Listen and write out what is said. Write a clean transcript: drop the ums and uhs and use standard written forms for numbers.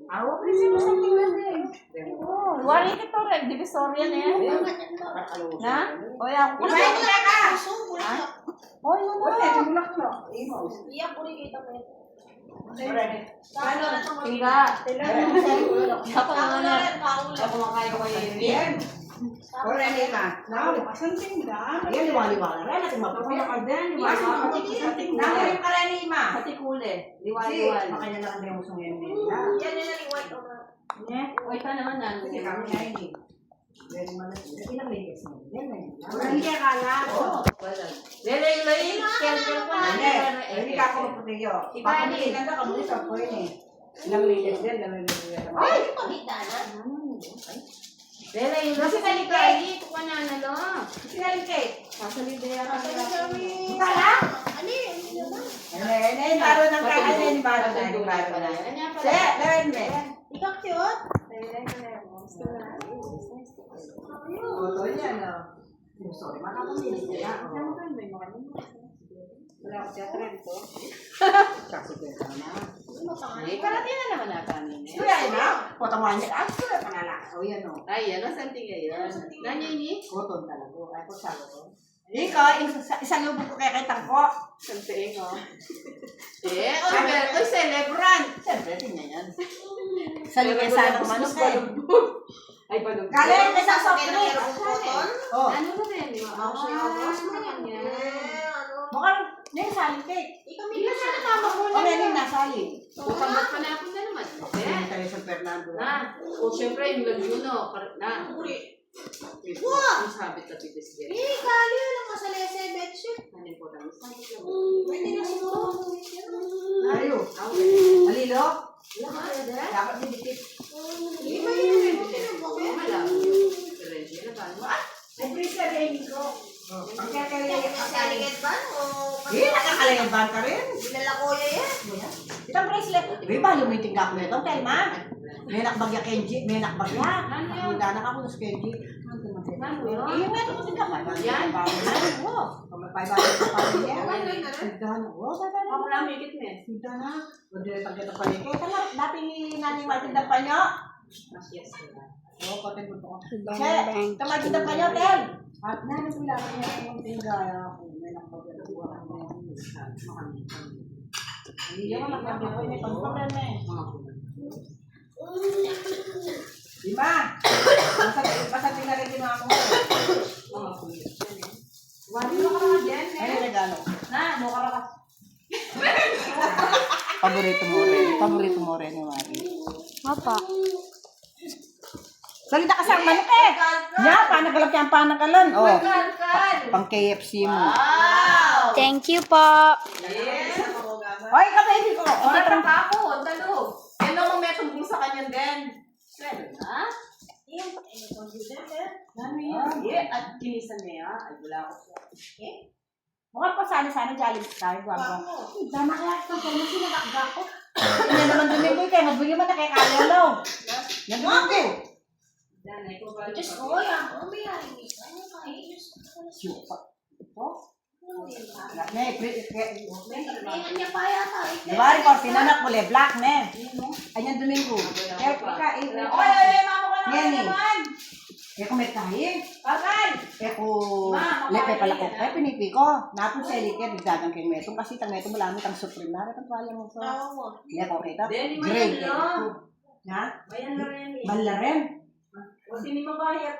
Awa ko siya sa tingnan eh. Wari ka to, divisoria na yan. Na? O yan. Kumain ka ka! O yun na. Iya, puri kita mo. Tingga. Ako naman na. Ako kumakain ko kayo. Orale ka. Ayan, liwaliwala. Wala natin mapapala ka din. Liwaliwala. Nakulim ka rin, Ima. Pati kule. Si, Liwal-liwal. makanya lang ang usong yan. Yan yung white o na. O ito naman na. Kasi kami nga ini. Very malas. Ilang layers mo? Hindi ka kala. Lelay-lay. Kel-kel ko na. Hindi ka ako magputiyo. Papamulinan ka kami sa po yun eh. Ilang layers din. Ay, pagitana. Lelay-lay. Kasi kalikay. Ito ka na nalo. Sinaling cake. Sasalidaya ka nila. Ika lang? Ano yun? Ano baro ng kaya na yung baro na yung baro na. Se, lewin me. Ikaw cute? Oto yan no. Sorry, makakamilis nila. Wala ko siya trend ko. Kasi pwede na. Karating na naman na kami. Kaya na, potamuan niya. Ang sila panala. O yan o. Ay, ano? Santing ngayon. Nanyo ini? Cotton talaga. Ay, kung sabi ko. Ikaw, isang lubog ko kaya kitang ko. Santing ko. Alberto, celebrant. Siyempre, tingnan yan. Sa liwesan ng manok eh. Ay, balog. Kala yung sa soft Kaya drink. meron kong cotton? Oh. Ano ba rin? Mukhang, may saling cake. Ikaw may nasa tama mo O, may nasali. Putanggap pa na ako na naman. Hindi tayo sa Fernando. Na. O, syempre, yung laguno. Na. Puri. Wow! Ang sabit na pitis yan. Kali lang masalese bedsheet. Ano po lang? Sabit lang. Pwede na siguro. Ayo. Alilo? Dapat didikit. Iba yun. May freezer rin ko. Ang kaya Nakaligid ba? O nakakalayan ba ka rin? dinala ko yan. Itong bracelet. Uy, balo mo yung tingga ko na itong Telma. May nakbagya Kenji. May nakbagya. Nakunda na ako sa Kenji. Yung meron ko tingga ka. Yan? Oo. Kung may 500 pa rin yan. Tindahan ako. Oo, tindahan Ako ako. lang higit na. Tindahan. Huwag din pagkita pa rin. Kaya tala, dati ni Nani Martin pa nyo. Yes. Oo, pati mo ito. Kasi, tamadin pa nyo, Tel. At nanin ko lang niya yung tingga. May nakbagya. Hindi naman nakbagya ko. May pagpapreme eh. Diba? Masabi na rin yung mga kong Mga kuya. Wali mo ka naman dyan. ay, regalo. Na, ano ka na ka? Paborito mo rin ni Mari. Papa. Salita ka sa manok eh. Nya, panagalag yan, panagalan. Oh, pang KFC mo. Wow! Thank you po. Yes! Oy, ka-baby ko. Okay, parang ako. Ang talog. Yan naman may tumbong sa kanya din. Swear, ha? Ano yan? Yeah, at kinisan niya. Ay, wala ko siya. Mukhang pa sana jolly tayo. Dama kaya ito. Kaya sinagakga ko. Hindi naman duminggoy kayo. Magbigay man na kay Kalolo. Yan duminggoy. Danay ko ba? Diyos ko, yan. Ano ba yan? Ano ba? Siupa. Ito? May kanya pa yata. Diba, Ricor, tinanak mo le, black, ne? Ayan duminggo. Kaya ka, Oy, mama ko Yan eh. naman. Kaya kung may tayo. Bakal! Kaya kung lepay pala ko. Kaya pinipi ko. Napon sa ilikya, bigdagang kay metong. Kasi tang metong malamit ang supreme na. Itong tuwalya mo sa. Kaya ko kita. Then, Great. mayan, no? Na? Mayan na rin. Bala rin. O, sini mabayat.